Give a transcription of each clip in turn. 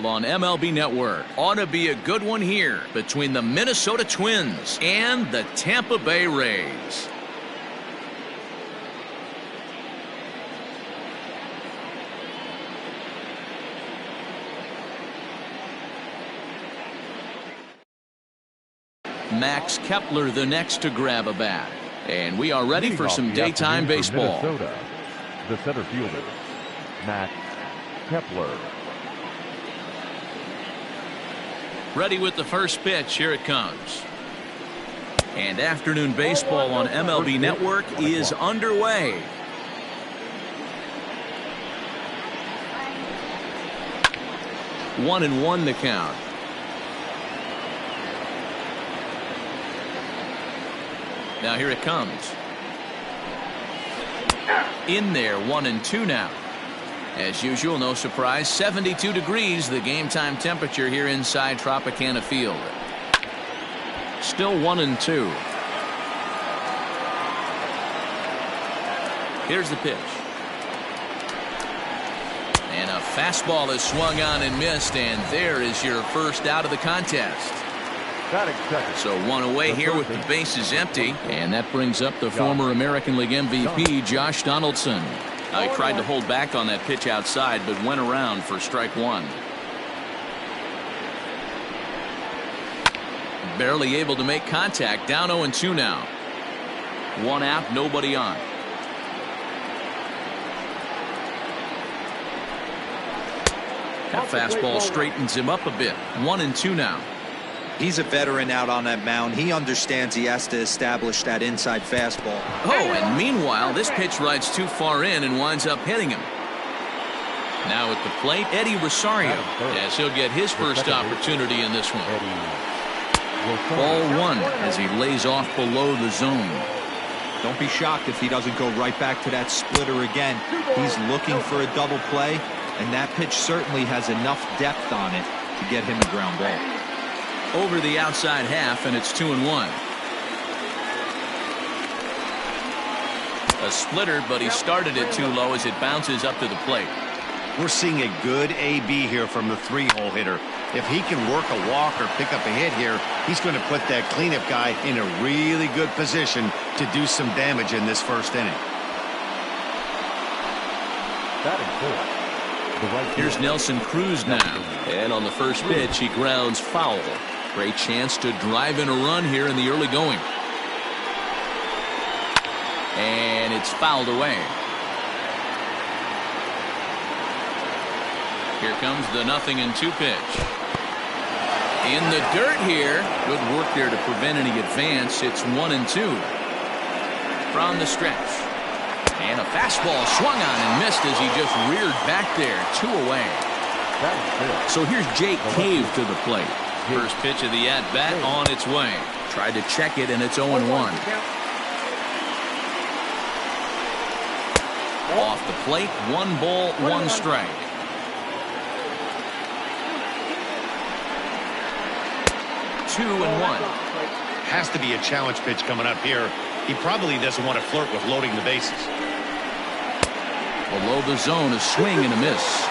On MLB Network. Ought to be a good one here between the Minnesota Twins and the Tampa Bay Rays. Max Kepler the next to grab a bat. And we are ready for some daytime baseball. Minnesota, the center fielder, Max Kepler. Ready with the first pitch. Here it comes. And afternoon baseball on MLB Network is underway. One and one the count. Now here it comes. In there, 1-2 now. As usual, no surprise, 72 degrees, the game time temperature here inside Tropicana Field. Still 1-2. Here's the pitch. And a fastball is swung on and missed, and there is your first out of the contest. So one away here with the bases empty, and that brings up the former American League MVP, Josh Donaldson. He tried to hold back on that pitch outside, but went around for strike one. Barely able to make contact. Down 0-2 now. One out, nobody on. That fastball straightens him up a bit. 1-2 now. He's a veteran out on that mound. He understands he has to establish that inside fastball. Oh, and meanwhile, this pitch rides too far in and winds up hitting him. Now at the plate, Eddie Rosario, as he'll get his first opportunity in this one. Ball one as he lays off below the zone. Don't be shocked if he doesn't go right back to that splitter again. He's looking for a double play, and that pitch certainly has enough depth on it to get him a ground ball. Over the outside half, and it's 2-1. A splitter, but he started it too low as it bounces up to the plate. We're seeing a good AB here from the three-hole hitter. If he can work a walk or pick up a hit here, he's going to put that cleanup guy in a really good position to do some damage in this first inning. Here's Nelson Cruz now, and on the first pitch he grounds foul. Great chance to drive in a run here in the early going. And it's fouled away. Here comes the 0-2 pitch. In the dirt here. Good work there to prevent any advance. It's 1-2 from the stretch. And a fastball swung on and missed as he just reared back there. 2 away. So here's Jake Cave to the plate. First pitch of the at-bat on its way. Tried to check it, and it's 0-1. Off the plate, 1 ball, 1 strike. Two and 1. Has to be a challenge pitch coming up here. He probably doesn't want to flirt with loading the bases. Below the zone, a swing and a miss.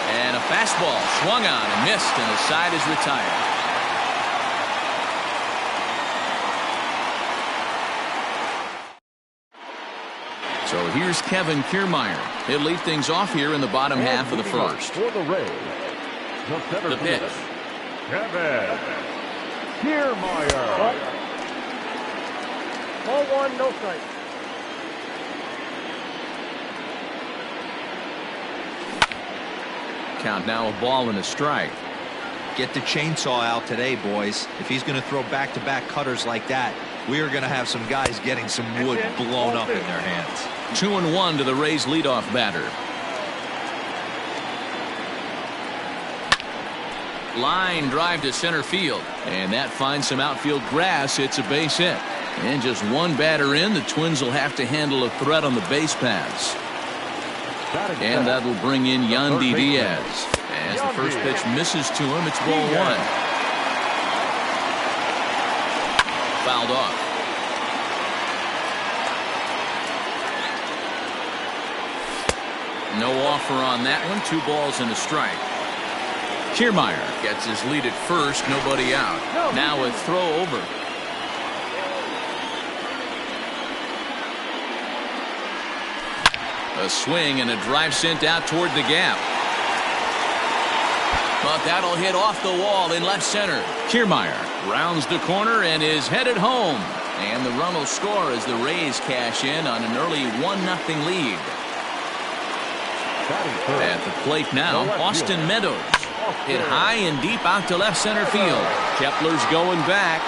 And a fastball swung on and missed, and the side is retired. So here's Kevin Kiermaier. He'll lead things off here in the bottom half of the first. For the Rays, the pitch. Kevin Kiermaier. Ball one, no strike. Count now, a ball and a strike. Get the chainsaw out today, boys. If he's going to throw back-to-back cutters like that, we are going to have some guys getting some wood blown up in their hands. 2-1 to the Rays leadoff batter. Line drive to center field, and that finds some outfield grass. It's a base hit, and just one batter in. The Twins will have to handle a threat on the base paths, and that'll bring in Yandy Diaz. As the first pitch misses to him, it's ball one. Fouled off. No offer on that one. 2 balls and a strike. Kiermaier gets his lead at first. Nobody out. Now a throw over. A swing and a drive sent out toward the gap. But that'll hit off the wall in left center. Kiermaier rounds the corner and is headed home. And the run will score as the Rays cash in on an early 1-0 lead. At the plate now, Austin Meadows. Hit high and deep out to left center field. Kepler's going back.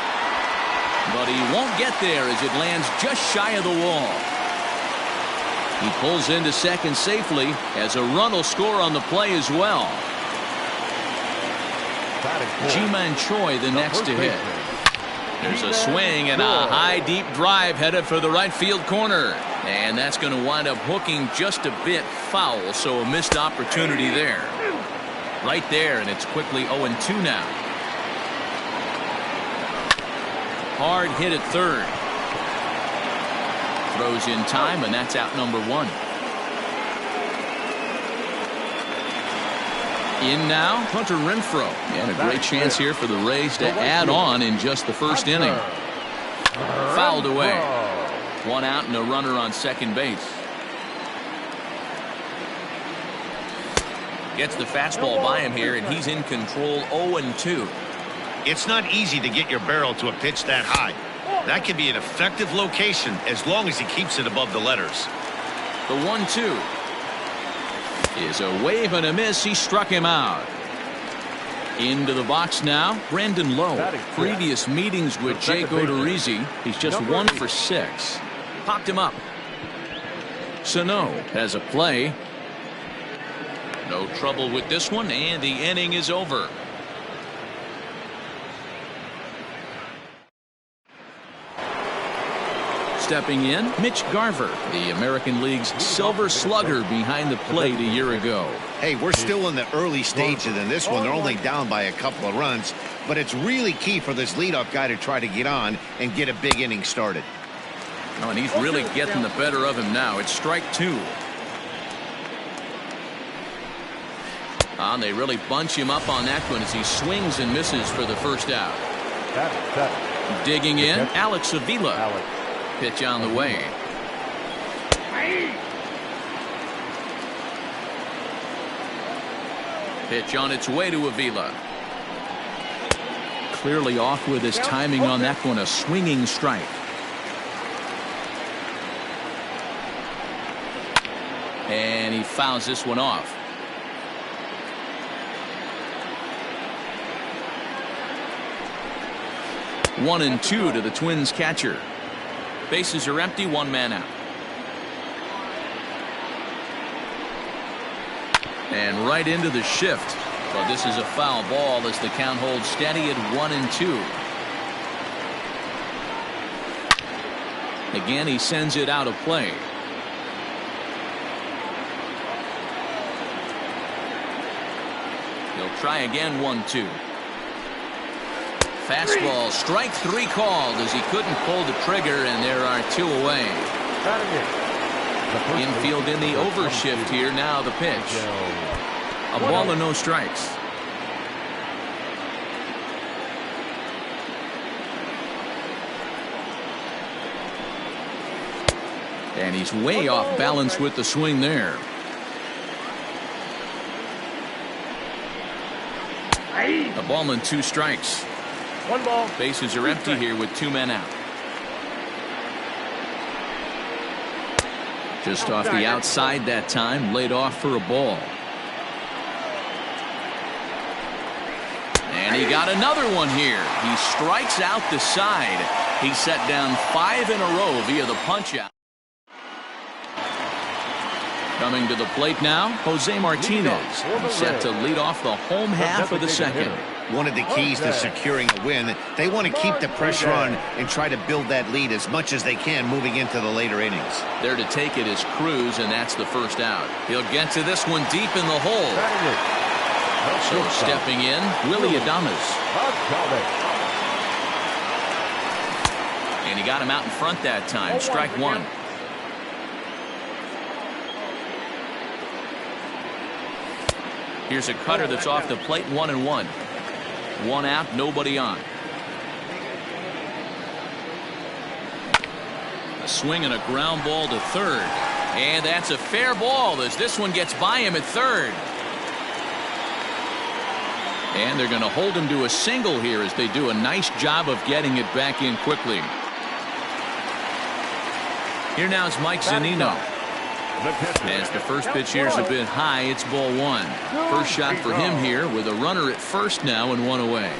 But he won't get there as it lands just shy of the wall. He pulls into second safely as a run will score on the play as well. Ji-Man Choi the next to hit. There's a swing and a high deep drive headed for the right field corner. And that's going to wind up hooking just a bit foul, so a missed opportunity there. Right there, and it's quickly 0-2 now. Hard hit at third. Throws in time, and that's out number 1. In now, Hunter Renfroe. And a great chance here for the Rays to add on in just the first inning. Fouled away. 1 out and a runner on second base. Gets the fastball by him here, and he's in control. 0-2. It's not easy to get your barrel to a pitch that high. That can be an effective location as long as he keeps it above the letters. The 1-2 is a wave and a miss. He struck him out. Into the box now, Brandon Lowe. Previous meetings with Jake Odorizzi, he's just 1 for 6. Popped him up. Sano has a play. No trouble with this one, and the inning is over. Stepping in, Mitch Garver, the American League's Silver Slugger behind the plate a year ago. Hey, we're still in the early stages in this one. They're only down by a couple of runs, but it's really key for this leadoff guy to try to get on and get a big inning started. Oh, and he's really getting the better of him now. It's strike 2. And they really bunch him up on that one as he swings and misses for the first out. Digging in, Alex Avila. Pitch on the way. Pitch on its way to Avila. Clearly off with his timing on that one. A swinging strike. And he fouls this one off. One and 2 to the Twins catcher. Bases are empty, 1 man out. And right into the shift. But this is a foul ball as the count holds steady at 1-2. Again, he sends it out of play. He'll try again. 1-2. Fastball, strike 3 called as he couldn't pull the trigger, and there are 2 away. Infield in the overshift here. Now the pitch. A ball and no strikes. And he's way off balance with the swing there. A ball and 2 strikes. 1 ball. Bases are empty here with 2 men out. Just off the outside that time, laid off for a ball. And he got another one here. He strikes out the side. He set down 5 in a row via the punch out. Coming to the plate now, Jose Martinez. He's set to lead off the home half of the second. One of the keys to securing a win, they want to keep the pressure on and try to build that lead as much as they can moving into the later innings. There to take it is Cruz, and that's the first out. He'll get to this one deep in the hole. So stepping in, Willie Adames. And he got him out in front that time. Strike 1. Here's a cutter that's off the plate, 1-1. One out, nobody on. A swing and a ground ball to third. And that's a fair ball as this one gets by him at third. And they're going to hold him to a single here as they do a nice job of getting it back in quickly. Here now is Mike Zunino. As the first pitch here is a bit high, it's ball one. First shot for him here with a runner at first now and one away.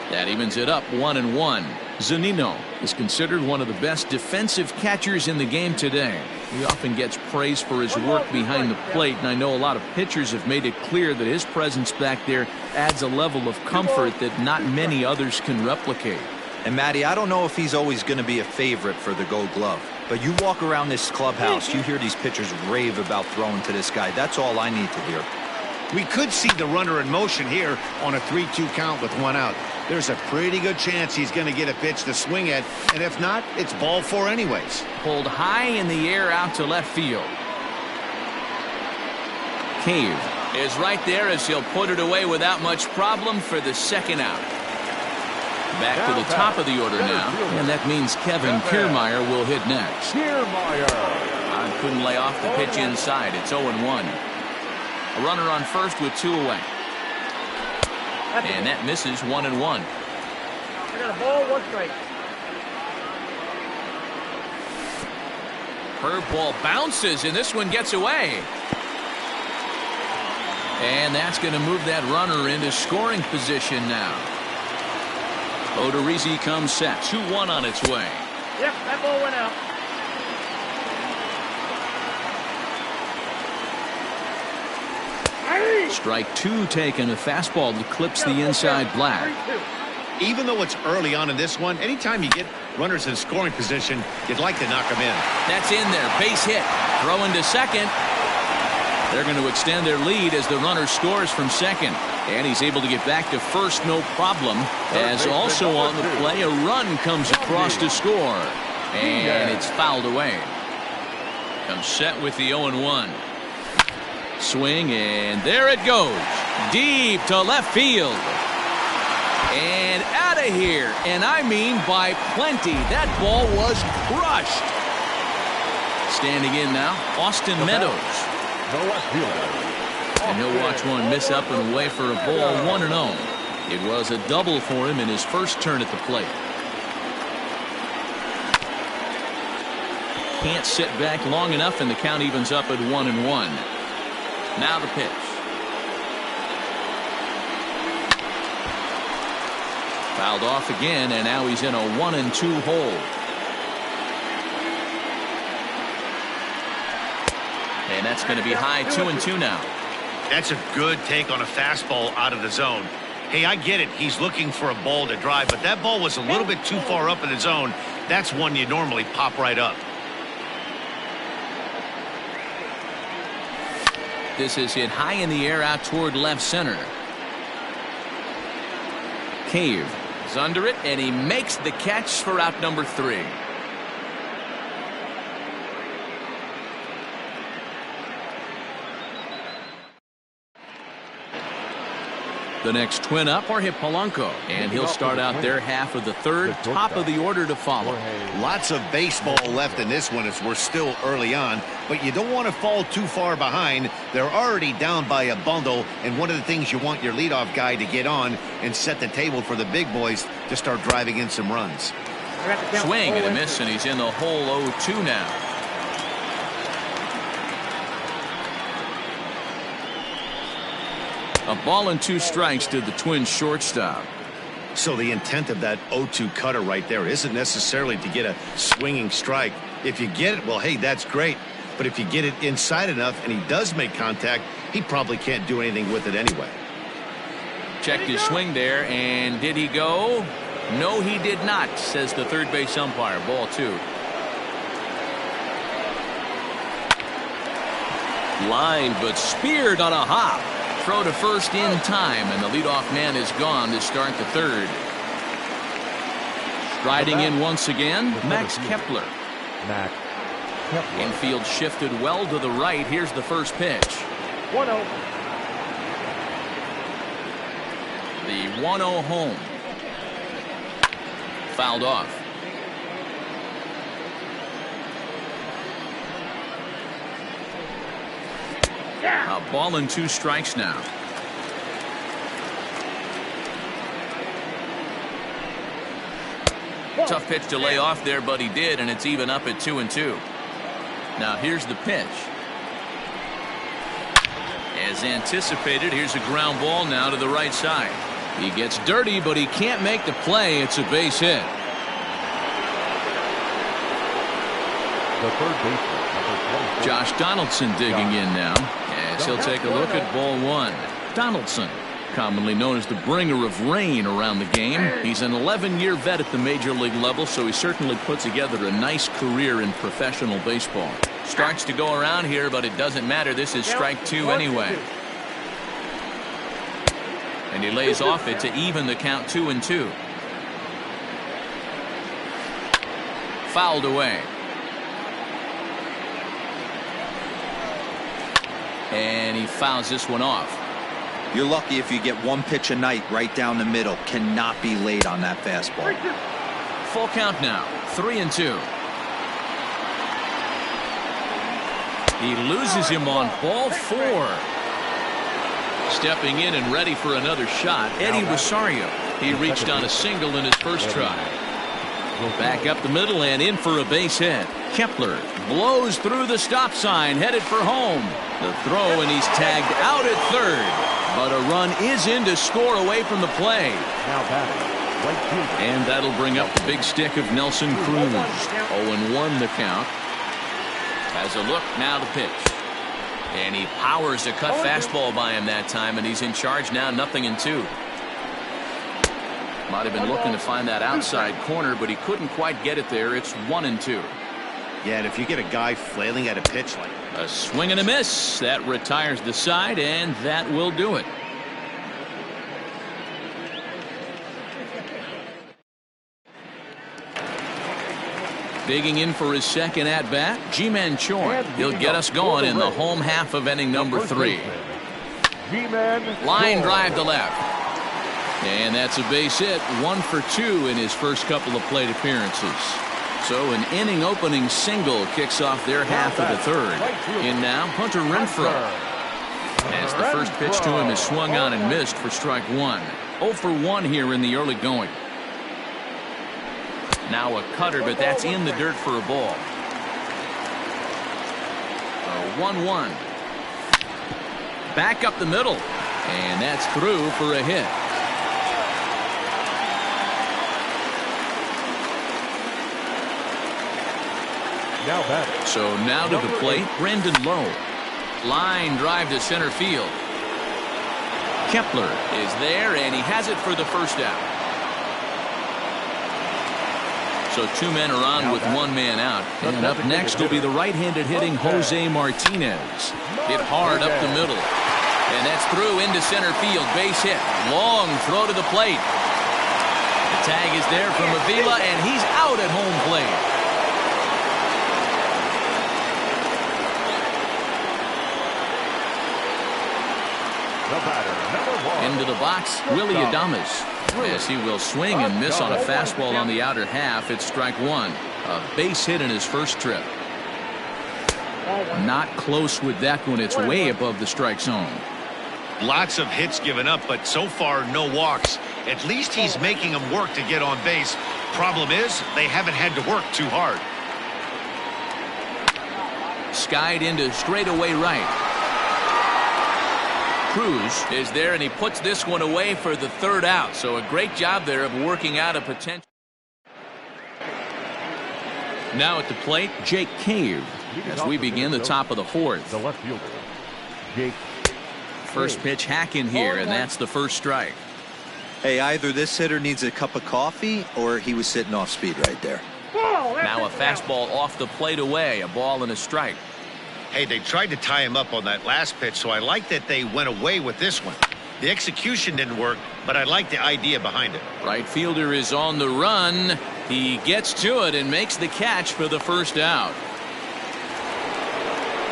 That evens it up 1-1. Zunino is considered one of the best defensive catchers in the game today. He often gets praise for his work behind the plate, and I know a lot of pitchers have made it clear that his presence back there adds a level of comfort that not many others can replicate. And Matty, I don't know if he's always going to be a favorite for the Gold Glove, but you walk around this clubhouse, you hear these pitchers rave about throwing to this guy. That's all I need to hear. We could see the runner in motion here on a 3-2 count with one out. There's a pretty good chance he's going to get a pitch to swing at, and if not, it's ball four anyways. Pulled high in the air out to left field. Cave is right there as he'll put it away without much problem for the second out. Back to the top of the order now, and that means Kevin Kiermaier will hit next. Couldn't lay off the pitch inside. It's 0-1. A runner on first with two away. And that misses 1-1. I got a ball, one strike. Curveball bounces, and this one gets away. And that's going to move that runner into scoring position now. Odorizzi comes set. 2-1 on its way. Yep, that ball went out. Strike two taken. A fastball that clips the inside black. Even though it's early on in this one, anytime you get runners in scoring position, you'd like to knock them in. That's in there. Base hit. Throwing to second. They're going to extend their lead as the runner scores from second. And he's able to get back to first, no problem. As also on the play, a run comes across to score. And it's fouled away. Comes set with the 0-1. Swing, and there it goes. Deep to left field. And out of here. And I mean by plenty. That ball was crushed. Standing in now, Austin Meadows. And he'll watch one miss up and away for a ball, 1-0. It was a double for him in his first turn at the plate. Can't sit back long enough, and the count evens up at 1-1. Now the pitch. Fouled off again, and now he's in a 1-2 hole. And that's going to be high, 2-2 now. That's a good take on a fastball out of the zone. Hey, I get it. He's looking for a ball to drive, but that ball was a little bit too far up in the zone. That's one you normally pop right up. This is hit high in the air out toward left center. Cave is under it, and he makes the catch for out number 3. The next twin up are Polanco, and he'll start out their half of the third, top of the order to follow. Lots of baseball left in this one as we're still early on, but you don't want to fall too far behind. They're already down by a bundle, and one of the things you want your leadoff guy to get on and set the table for the big boys to start driving in some runs. Swing and a miss, and he's in the hole 0-2 now. A ball and 2 strikes to the Twins shortstop. So the intent of that 0-2 cutter right there isn't necessarily to get a swinging strike. If you get it, well, hey, that's great. But if you get it inside enough and he does make contact, he probably can't do anything with it anyway. Checked his swing there, and did he go? No, he did not, says the third base umpire. Ball 2. Line, but speared on a hop. Throw to first in time, and the leadoff man is gone to start the third. Striding in once again, Max Kepler. Infield shifted well to the right. Here's the first pitch. 1-0. 1-0 home. Fouled off. A ball and 2 strikes now. Tough pitch to lay off there, but he did, and it's even up at 2-2. Now here's the pitch. As anticipated, here's a ground ball now to the right side. He gets dirty, but he can't make the play. It's a base hit. The third baseman, number 24. Josh Donaldson digging in now, as he'll take a look at ball 1. Donaldson, commonly known as the bringer of rain around the game. He's an 11-year vet at the major league level, so he certainly put together a nice career in professional baseball. Starts to go around here, but it doesn't matter. This is strike 2 anyway. And he lays off it to even the count 2-2. Fouled away. And he fouls this one off. You're lucky if you get 1 pitch a night right down the middle. Cannot be late on that fastball. Full count now. 3-2. He loses him on ball 4. Stepping in and ready for another shot, Eddie Rosario. He reached on a single in his first try. Back up the middle and in for a base hit. Kepler blows through the stop sign, headed for home. The throw, and he's tagged out at third. But a run is in to score away from the play. Now batting, right fielder. And that'll bring up the big stick of Nelson Cruz. 0-1 the count. Has a look, now the pitch. And he powers a cut fastball by him that time, and he's in charge now, 0-2. Might have been looking to find that outside corner, but he couldn't quite get it there. It's 1-2. Yeah, and if you get a guy flailing at a pitch like a swing and a miss. That retires the side, and that will do it. Digging in for his second at-bat, Ji-Man Choi. He'll get us going in the home half of inning number 3. Line drive to left. And that's a base hit, 1 for 2 in his first couple of plate appearances. So an inning opening single kicks off their half of the third. In now, Hunter Renfroe. As the first pitch to him is swung on and missed for strike 1. 0 for 1 here in the early going. Now a cutter, but that's in the dirt for a ball. 1-1. Back up the middle. And that's through for a hit. Now batting. So now to the plate, Brandon Lowe. Line drive to center field. Kepler is there, and he has it for the first out. So 2 men are on with 1 man out. And up next will be the right-handed hitting Jose Martinez. Hit hard up the middle. And that's through into center field. Base hit. Long throw to the plate. The tag is there from Avila, and he's out at home plate. The batter, number 1. Into the box, Willie Adames. As he will swing and miss on a fastball on the outer half. It's strike 1. A base hit in his first trip. Not close with that one. It's way above the strike zone. lots of hits given up, but so far no walks. At least he's making them work to get on base. Problem is, they haven't had to work too hard. Skied into straightaway right. Cruz is there, and he puts this one away for the third out. So a great job there of working out a potential. Now at the plate, Jake Cave, as we begin the top of the fourth. The left fielder, Jake. First pitch hack in here, and that's the first strike. Hey, either this hitter needs a cup of coffee or he was sitting off speed right there. Now a fastball off the plate away, a ball and a strike. Hey, they tried to tie him up on that last pitch, so I like that they went away with this one. The execution didn't work, but I like the idea behind it. Right fielder is on the run. He gets to it and makes the catch for the first out.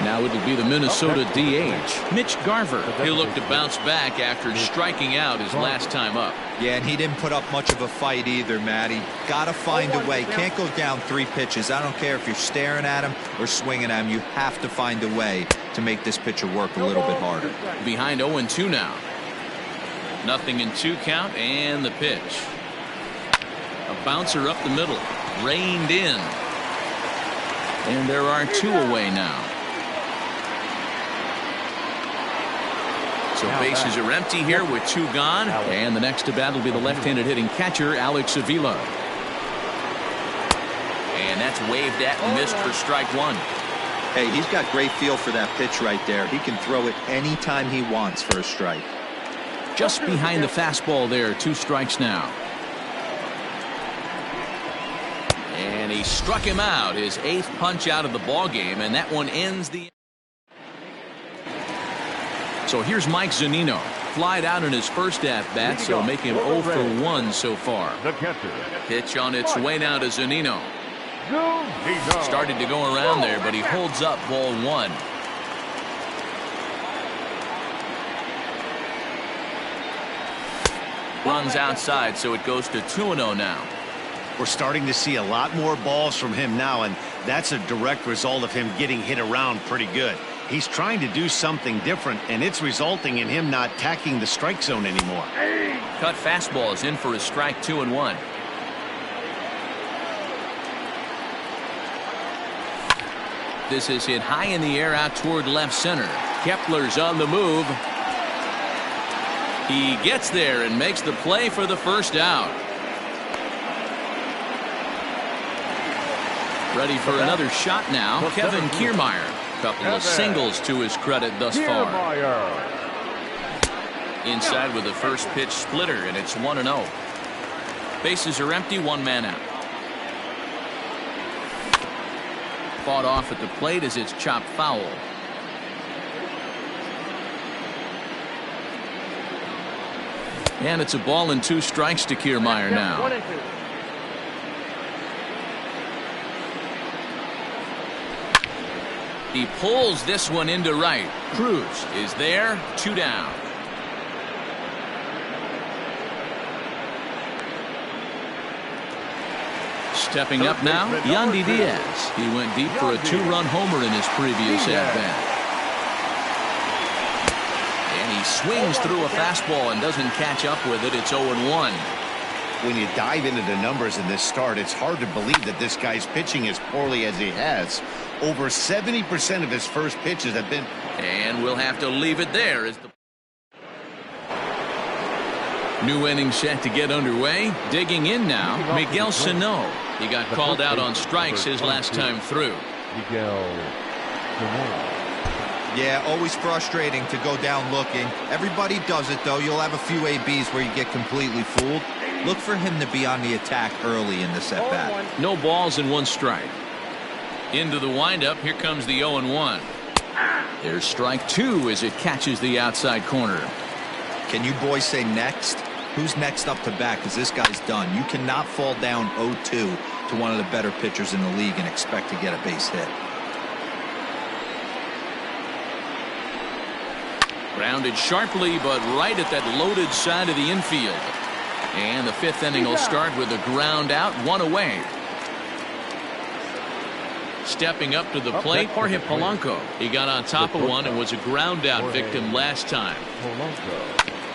Now it'll be the Minnesota DH, Mitch Garver. He'll look to bounce back after striking out his last time up. Yeah, and he didn't put up much of a fight either, Matty. Got to find a way. Can't go down 3 pitches. I don't care if you're staring at him or swinging at him. You have to find a way to make this pitcher work a little bit harder. Behind 0-2 now. 0-2 count, and the pitch. A bouncer up the middle. Reined in. And there are 2 away now. So bases are empty here with 2 gone. And the next to bat will be the left-handed hitting catcher, Alex Avila. And that's waved at and missed for strike 1. Hey, he's got great feel for that pitch right there. He can throw it anytime he wants for a strike. Just behind the fastball there, 2 strikes now. And he struck him out, his 8th punch out of the ball game, and that one ends the. So here's Mike Zunino, flied out in his first at-bat, so making him 0 for 1 so far. The catcher. Pitch on its way now to Zunino. Started to go around there, but he holds up ball 1. Runs outside, so it goes to 2-0 now. We're starting to see a lot more balls from him now, and that's a direct result of him getting hit around pretty good. He's trying to do something different, and it's resulting in him not tacking the strike zone anymore. Cut fastball is in for a strike, 2-1. This is hit high in the air out toward left center. Kepler's on the move. He gets there and makes the play for the first out. Ready for another shot now, Kevin Kiermaier. Couple of singles to his credit thus far. Inside with the first pitch splitter, and it's 1-0. Bases are empty, 1 man out. Fought off at the plate as it's chopped foul. And it's a ball and 2 strikes to Kiermaier now. He pulls this one into right. Cruz is there, 2 down. Stepping up now, Yandy Diaz. He went deep for a 2-run homer in his previous at-bat. And he swings through a fastball and doesn't catch up with it. It's 0-1. When you dive into the numbers in this start, it's hard to believe that this guy's pitching as poorly as he has. Over 70% of his first pitches have been. And we'll have to leave it there as the new inning set to get underway. Digging in now, Miguel Sano. He got called out on strikes his last time through. Yeah, always frustrating to go down looking. Everybody does it, though. You'll have a few ABs where you get completely fooled. Look for him to be on the attack early in this at-bat. No balls and 1 strike. Into the windup. Here comes the 0-1. There's strike 2 as it catches the outside corner. Can you boys say next? Who's next up to bat? Because this guy's done. You cannot fall down 0-2 to one of the better pitchers in the league and expect to get a base hit. Grounded sharply, but right at that loaded side of the infield. And the 5th inning will start with a ground out, 1 away. Stepping up to the plate, Jorge Polanco. He got on top of one and was a ground out victim last time.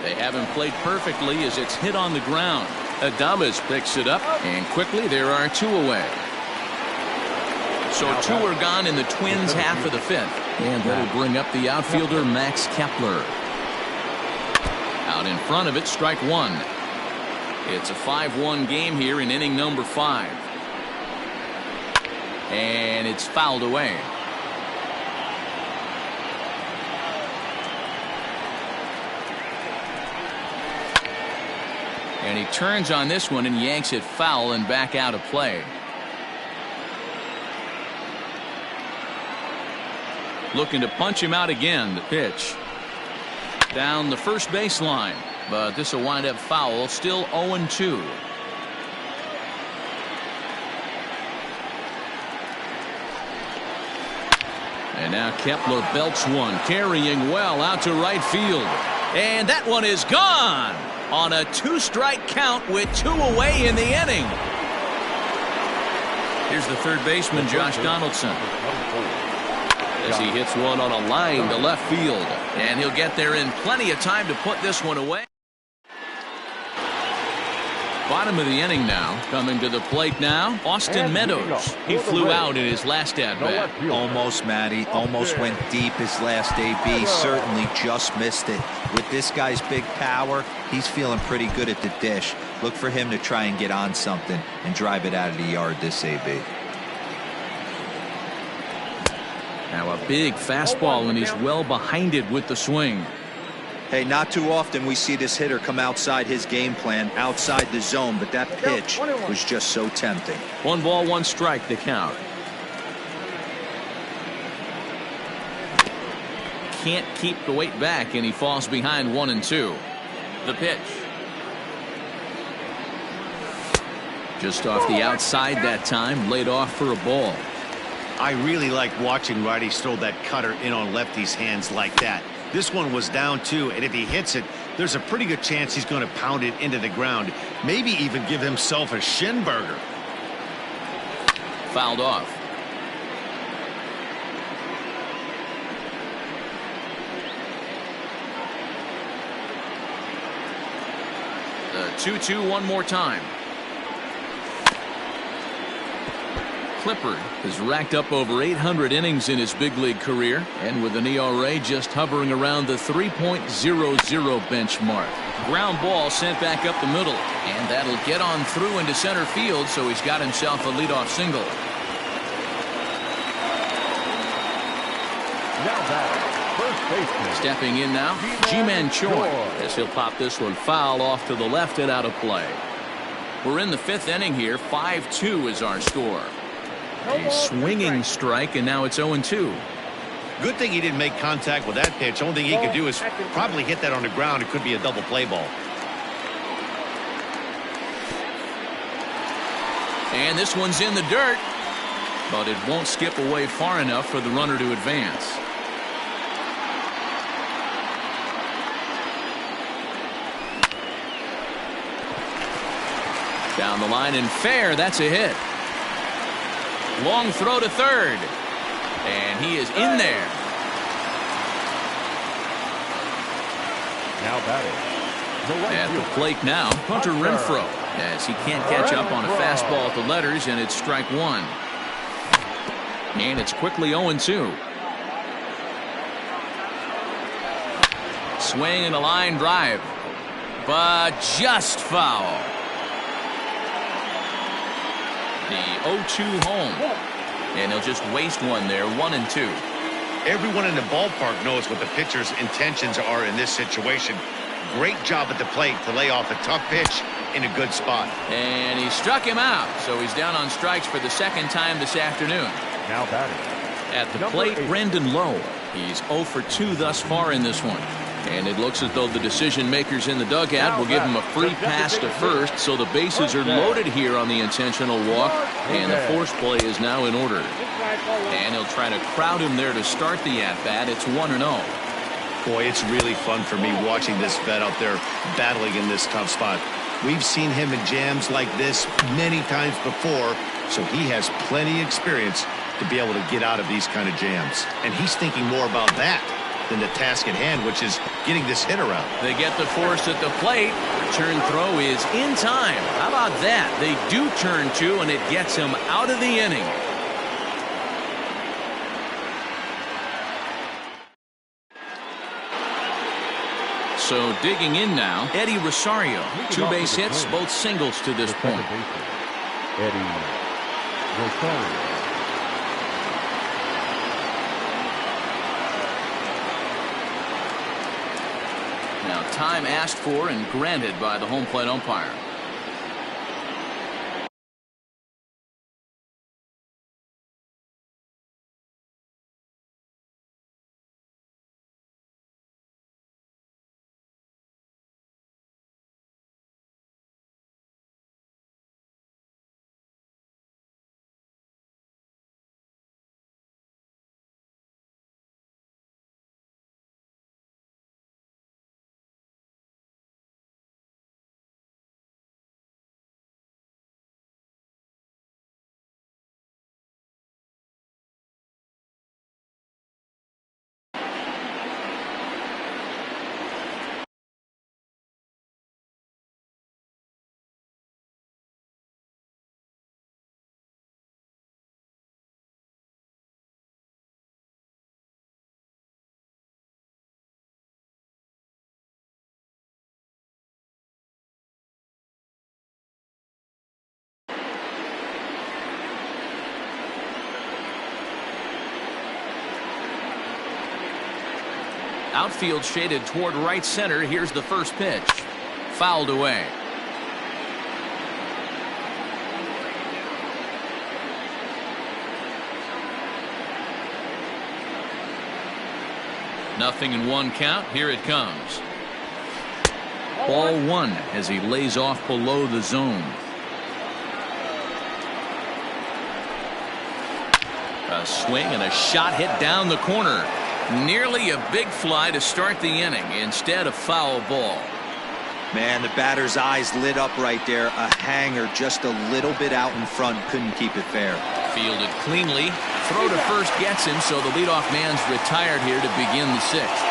They haven't played perfectly as it's hit on the ground. Adames picks it up, and quickly there are 2 away. So 2 are gone in the Twins' half of the 5th. And that'll bring up the outfielder Max Kepler. Out in front of it, strike 1. It's a 5-1 game here in inning number 5. And it's fouled away. And he turns on this one and yanks it foul and back out of play. Looking to punch him out again. The pitch. Down the first baseline. But this will wind up foul. Still 0-2. And now Kepler belts one, carrying well out to right field. And that one is gone on a 2-strike count with 2 away in the inning. Here's the third baseman, Josh Donaldson, as he hits one on a line to left field. And he'll get there in plenty of time to put this one away. Bottom of the inning now. Coming to the plate now, Austin Meadows. He flew out in his last at-bat. Almost, Matty. Almost went deep his last AB. Certainly just missed it. With this guy's big power, he's feeling pretty good at the dish. Look for him to try and get on something and drive it out of the yard this AB. Now a big fastball, and he's well behind it with the swing. Hey, not too often we see this hitter come outside his game plan, outside the zone, but that pitch was just so tempting. 1 ball, 1 strike, the count. Can't keep the weight back, and he falls behind 1-2. The pitch. Just off the outside that time, laid off for a ball. I really like watching righties throw that cutter in on lefties' hands like that. This one was down 2, and if he hits it, there's a pretty good chance he's going to pound it into the ground. Maybe even give himself a shin burger. Fouled off. The 2-2 one more time. Clippard has racked up over 800 innings in his big league career, and with an ERA just hovering around the 3.00 benchmark. Ground ball sent back up the middle, and that'll get on through into center field, so he's got himself a leadoff single. Now back, first baseman. Stepping in now, G-Man Choi, as he'll pop this one foul off to the left and out of play. We're in the 5th inning here. 5-2 is our score. A swinging strike, and now it's 0-2. Good thing he didn't make contact with that pitch. Only thing he could do is probably hit that on the ground. It could be a double play ball. And this one's in the dirt, but it won't skip away far enough for the runner to advance. Down the line and fair. That's a hit. Long throw to third, and he is in there. Now batting. At the plate now, Hunter Renfroe, as he can't catch up on a fastball at the letters, and it's strike 1. And it's quickly 0-2. Swing and a line drive, but just foul. The 0-2 home, and he'll just waste one there. 1-2. Everyone in the ballpark knows what the pitcher's intentions are in this situation. Great job at the plate to lay off a tough pitch in a good spot. And he struck him out, so he's down on strikes for the 2nd time this afternoon. Now batting. At the plate, Brendan Lowe. He's 0 for 2 thus far in this one. And it looks as though the decision makers in the dugout will give him a free pass to first, so the bases are loaded here on the intentional walk, and the force play is now in order. And he'll try to crowd him there to start the at-bat. It's 1-0. Boy, it's really fun for me watching this vet out there battling in this tough spot. We've seen him in jams like this many times before, so he has plenty of experience to be able to get out of these kind of jams. And he's thinking more about that than the task at hand, which is getting this hitter out. They get the force at the plate. Return throw is in time. How about that? They do turn 2, and it gets him out of the inning. So digging in now, Eddie Rosario. 2 base hits, both singles to this point. Eddie Rosario. Now time asked for and granted by the home plate umpire. Outfield shaded toward right center. Here's the first pitch. Fouled away. Nothing in one count. Here it comes. Ball one as he lays off below the zone. A swing and a shot hit down the corner. Nearly a big fly to start the inning. Instead, a foul ball. Man, the batter's eyes lit up right there. A hanger just a little bit out in front. Couldn't keep it fair. Fielded cleanly. Throw to first gets him, so the leadoff man's retired here to begin the sixth.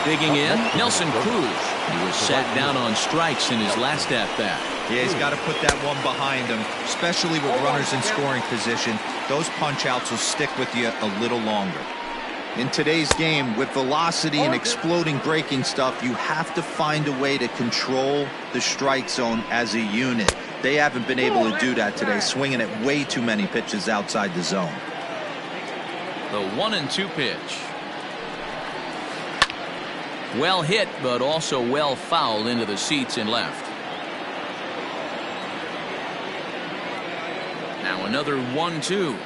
Digging in, Nelson Cruz. He was sat down on strikes in his last at-bat. Yeah, he's got to put that one behind him, especially with runners in scoring position. Those punch-outs will stick with you a little longer. In today's game, with velocity and exploding breaking stuff, you have to find a way to control the strike zone as a unit. They haven't been able to do that today, swinging at way too many pitches outside the zone. The 1-2 pitch. Well hit, but also well fouled into the seats and left. Now another 1-2.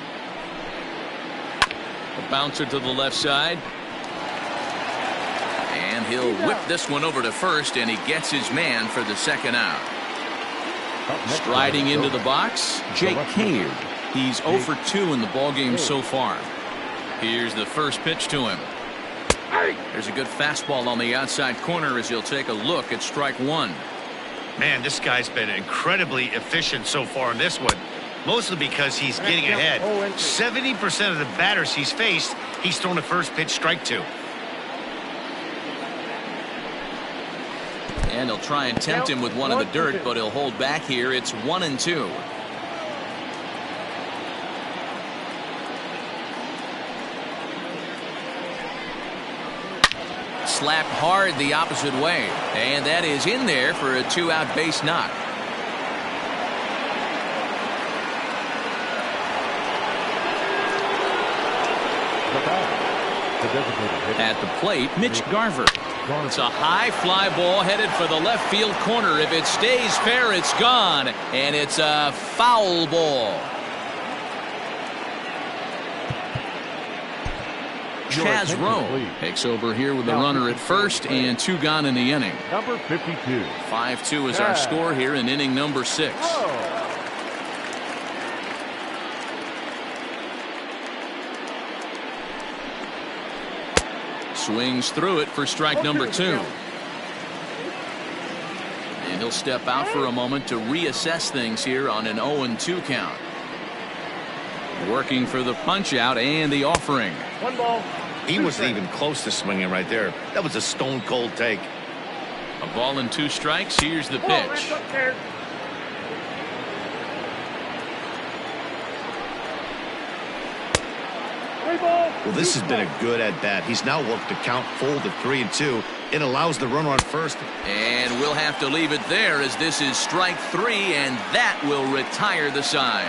A bouncer to the left side. And he'll whip this one over to first, and he gets his man for the second out. Striding into the box, Jake Cave. He's 0 for 2 in the ballgame so far. Here's the first pitch to him. There's a good fastball on the outside corner as he'll take a look at strike one. Man, this guy's been incredibly efficient so far in this one. Mostly because he's getting ahead. 70% of the batters he's faced, he's thrown a first pitch strike to. And he'll try and tempt him with one in the dirt, but he'll hold back here. It's 1-2. Slapped hard the opposite way, and that is in there for a 2-out base knock. At the plate, Mitch Garver. It's a high fly ball headed for the left field corner. If it stays fair, it's gone, and it's a foul ball. Chaz Rowe takes over here with the runner at first and 2 gone in the inning. Number 52. 5-2 is our score here in inning number 6. Swings through it for strike number 2. And he'll step out for a moment to reassess things here on an 0-2 count. Working for the punch out and the offering. 1 ball. He wasn't even close to swinging right there. That was a stone cold take. A ball and 2 strikes. Here's the pitch. Well, this has been a good at bat. He's now worked the count full to 3-2. It allows the runner on first. And we'll have to leave it there as this is strike 3, and that will retire the side.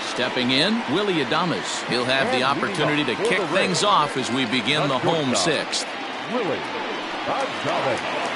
Stepping in, Willie Adames. He'll have the opportunity to kick things off as we begin the home 6th. Willie Adames.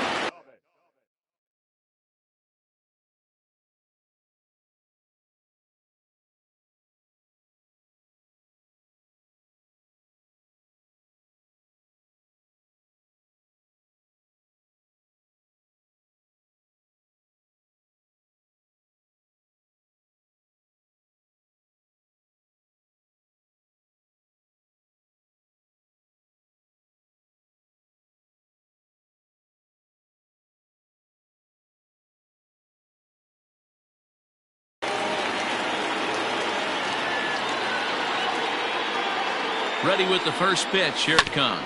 Ready with the first pitch. Here it comes.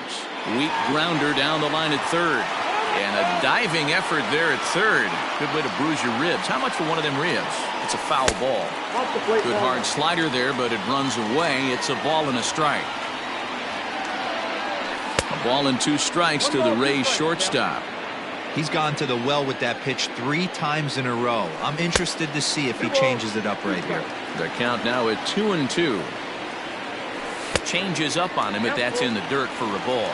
Weak grounder down the line at third. And a diving effort there at third. Good way to bruise your ribs. How much for one of them ribs? It's a foul ball. Good hard slider there, but it runs away. It's a ball and a strike. A ball and 2 strikes to the Rays shortstop. He's gone to the well with that pitch 3 times in a row. I'm interested to see if he changes it up right here. The count now at 2-2. Changes up on him, but that's in the dirt for a ball.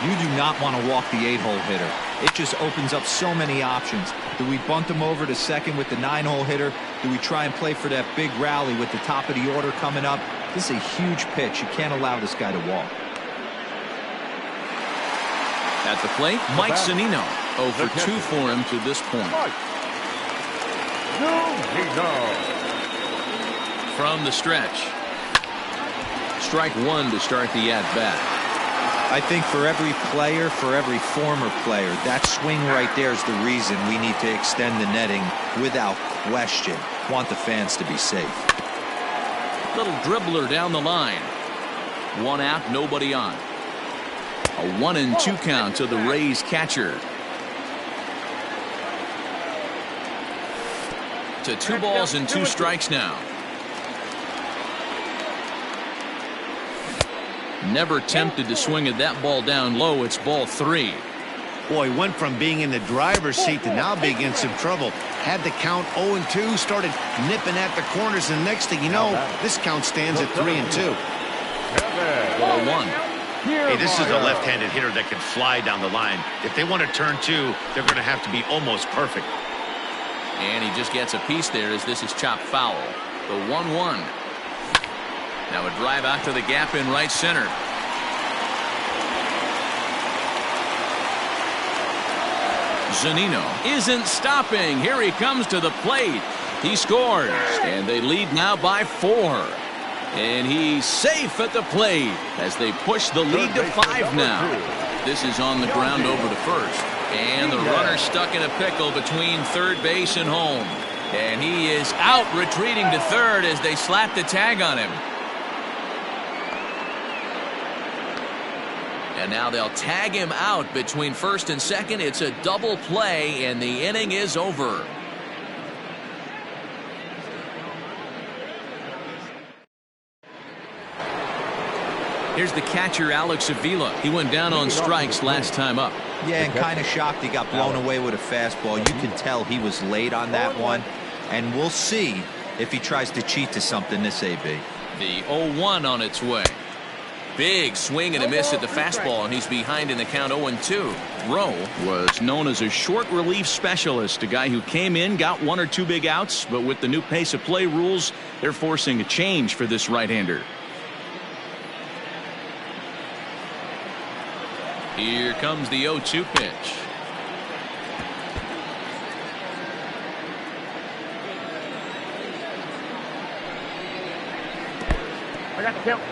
You do not want to walk the 8-hole hitter. It just opens up so many options. Do we bunt him over to second with the 9-hole hitter? Do we try and play for that big rally with the top of the order coming up? This is a huge pitch. You can't allow this guy to walk. At the plate, Mike Zunino. 0 for 2 for him to this point. From the stretch. Strike one to start the at-bat. I think for every player, for every former player, that swing right there is the reason we need to extend the netting without question. Want the fans to be safe. Little dribbler down the line. One out, nobody on. A 1-2 count to the Rays catcher. To 2 balls and 2 strikes now. Never tempted to swing at that ball down low. It's ball 3. Boy, went from being in the driver's seat to now being in some trouble. Had the count 0-2, started nipping at the corners, and next thing you know, this count stands at 3-2. Ball 1. Hey, this is a left-handed hitter that can fly down the line. If they want to turn 2, they're going to have to be almost perfect. And he just gets a piece there as this is chopped foul. The 1-1. Now a drive out to the gap in right center. Zunino isn't stopping. Here he comes to the plate. He scores, and they lead now by 4. And he's safe at the plate as they push the lead to 5 now. This is on the ground over to first. And the runner stuck in a pickle between third base and home. And he is out retreating to third as they slap the tag on him. And now they'll tag him out between first and second. It's a double play, and the inning is over. Here's the catcher, Alex Avila. He went down on strikes last time up. Yeah, and kind of shocked he got blown away with a fastball. You can tell he was late on that one. And we'll see if he tries to cheat to something this AB. The 0-1 on its way. Big swing and a miss at the fastball, and he's behind in the count 0-2. Rowe was known as a short relief specialist, a guy who came in, got 1 or 2 big outs, but with the new pace of play rules, they're forcing a change for this right-hander. Here comes the 0-2 pitch.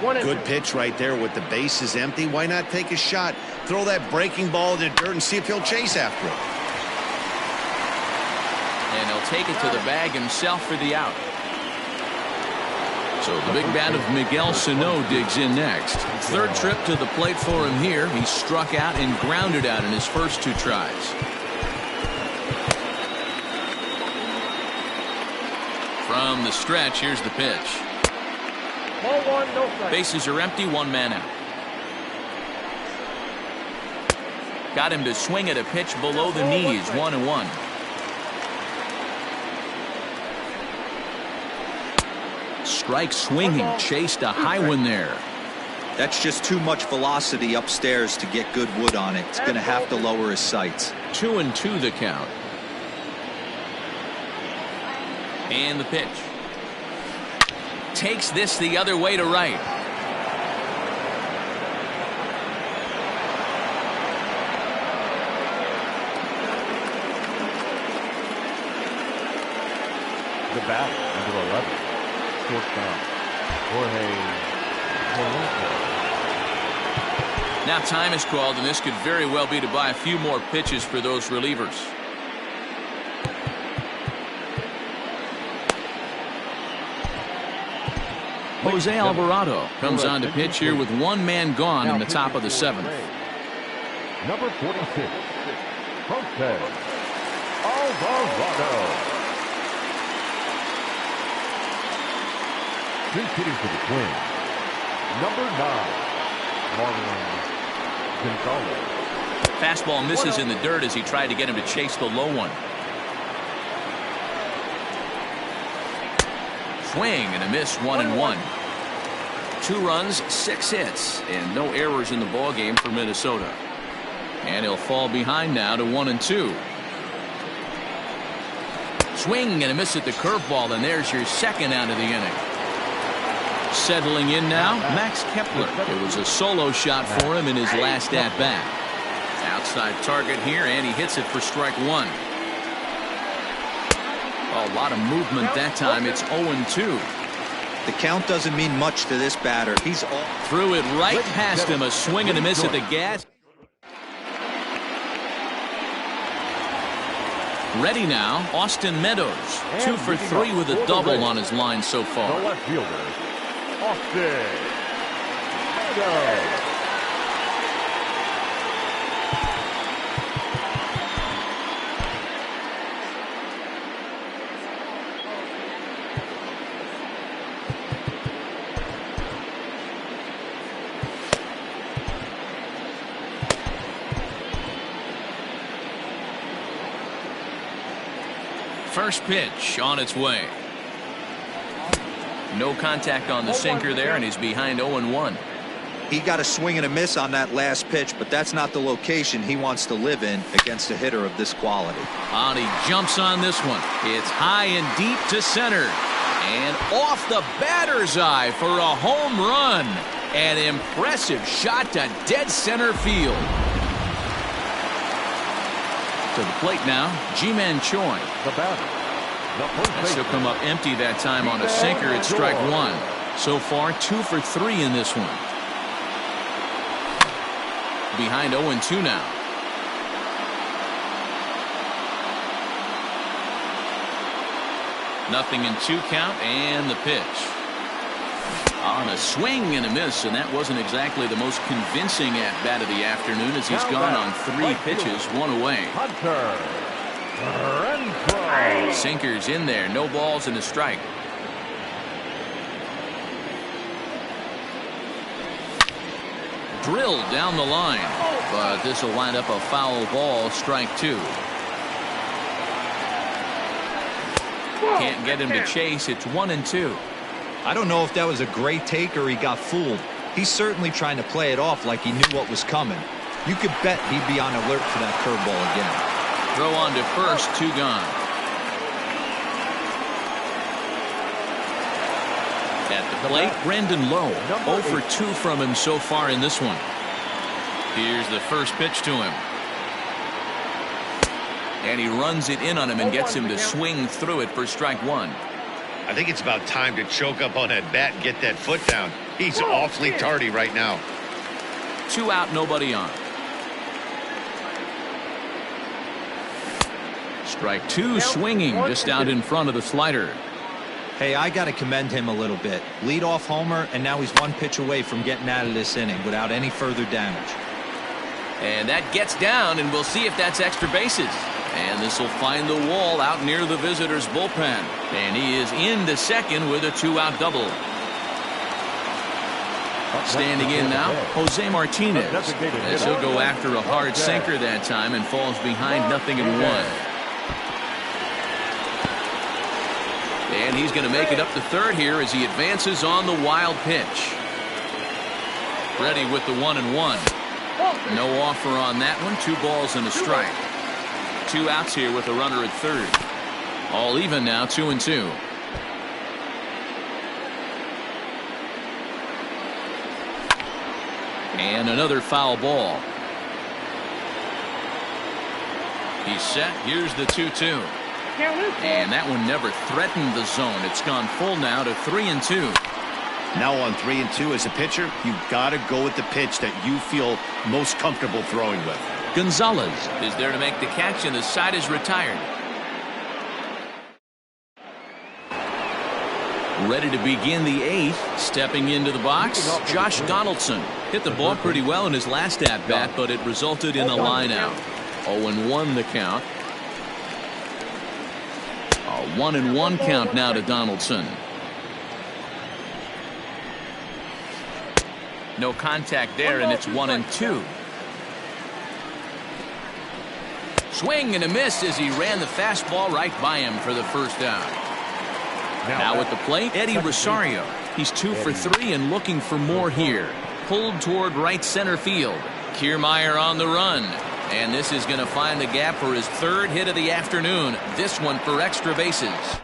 Good pitch right there with the bases empty. Why not take a shot? Throw that breaking ball in the dirt and see if he'll chase after it. And he'll take it to the bag himself for the out. So the big bat of Miguel Sano digs in next. Third trip to the plate for him here. He struck out and grounded out in his first 2 tries. From the stretch, here's the pitch. Ball 1, no strike. Bases are empty, 1 man out. Got him to swing at a pitch below the knees, 1-1. Strike swinging, chased a high one there. That's just too much velocity upstairs to get good wood on it. It's going to have to lower his sights. 2-2 the count. And the pitch. Takes this the other way to right. The batter, number 11, shortstop, Jorge. Now time is called, and this could very well be to buy a few more pitches for those relievers. Jose Alvarado comes on to pitch here with 1 man gone in the top of the 7th. Number 46, Jose Alvarado. Hitting for the Twins, number 9, Marlon Gonzalez. Fastball misses in the dirt as he tried to get him to chase the low one. Swing and a miss, 1-1. 2 runs, 6 hits, and no errors in the ball game for Minnesota. And he'll fall behind now to 1-2. Swing and a miss at the curveball, and there's your second out of the inning. Settling in now, Max Kepler. It was a solo shot for him in his last at-bat. Outside target here, and he hits it for strike 1. A lot of movement that time. It's 0-2. The count doesn't mean much to this batter. He's all threw it right past him. A swing and a miss at the gas. Ready now, Austin Meadows. 2 for 3 with a double on his line so far. The left fielder, Austin Meadows. First pitch on its way. No contact on the sinker there, and he's behind 0-1. He got a swing and a miss on that last pitch, but that's not the location he wants to live in against a hitter of this quality. And he jumps on this one. It's high and deep to center. And off the batter's eye for a home run. An impressive shot to dead center field. To the plate now, Ji-Man Choi. The batter, the first And she'll come up empty that time on a sinker at strike 1. So far, 2 for 3 in this one. Behind 0-2 now. Nothing in 2 count, and the pitch. On a swing and a miss, and that wasn't exactly the most convincing at-bat of the afternoon as he's gone on 3 pitches, 1 away. Hunter. Sinkers in there, no balls and a strike. Drilled down the line, but this will wind up a foul ball, strike 2. Can't get him to chase. It's 1-2. I don't know if that was a great take or he got fooled. He's certainly trying to play it off like he knew what was coming. You could bet he'd be on alert for that curveball again. Throw on to first, 2 gone. At the plate, Brandon Lowe. 0 for 2 from him so far in this one. Here's the first pitch to him. And he runs it in on him and gets him to swing through it for strike 1. I think it's about time to choke up on that bat and get that foot down. He's awfully tardy right now. 2 out, nobody on. Strike 2, swinging just out in front of the slider. Hey, I got to commend him a little bit. Leadoff homer, and now he's 1 pitch away from getting out of this inning without any further damage. And that gets down, and we'll see if that's extra bases. And this will find the wall out near the visitors' bullpen. And he is into second with a 2-out double. Standing in now, Jose Martinez. As he'll go after a hard sinker that time and falls behind 0-1. And he's going to make it up to third here as he advances on the wild pitch. Ready with the 1-1. No offer on that one. 2 balls and a strike. 2 outs here with a runner at third. All even now, 2-2. And another foul ball. He's set. Here's the 2-2. And that one never threatened the zone. It's gone full now to 3-2. Now on 3-2 as a pitcher, you've got to go with the pitch that you feel most comfortable throwing with. Gonzalez is there to make the catch, and the side is retired. Ready to begin the 8th. Stepping into the box, Josh Donaldson. Hit the ball pretty well in his last at-bat, but it resulted in a line out. 0-1 the count. A 1-1 count now to Donaldson. No contact there, and it's 1-2. Swing and a miss as he ran the fastball right by him for the first out. Now at the plate, Eddie Rosario. He's 2 for 3 and looking for more here. Pulled toward right center field. Kiermaier on the run. And this is going to find the gap for his 3rd hit of the afternoon. This one for extra bases.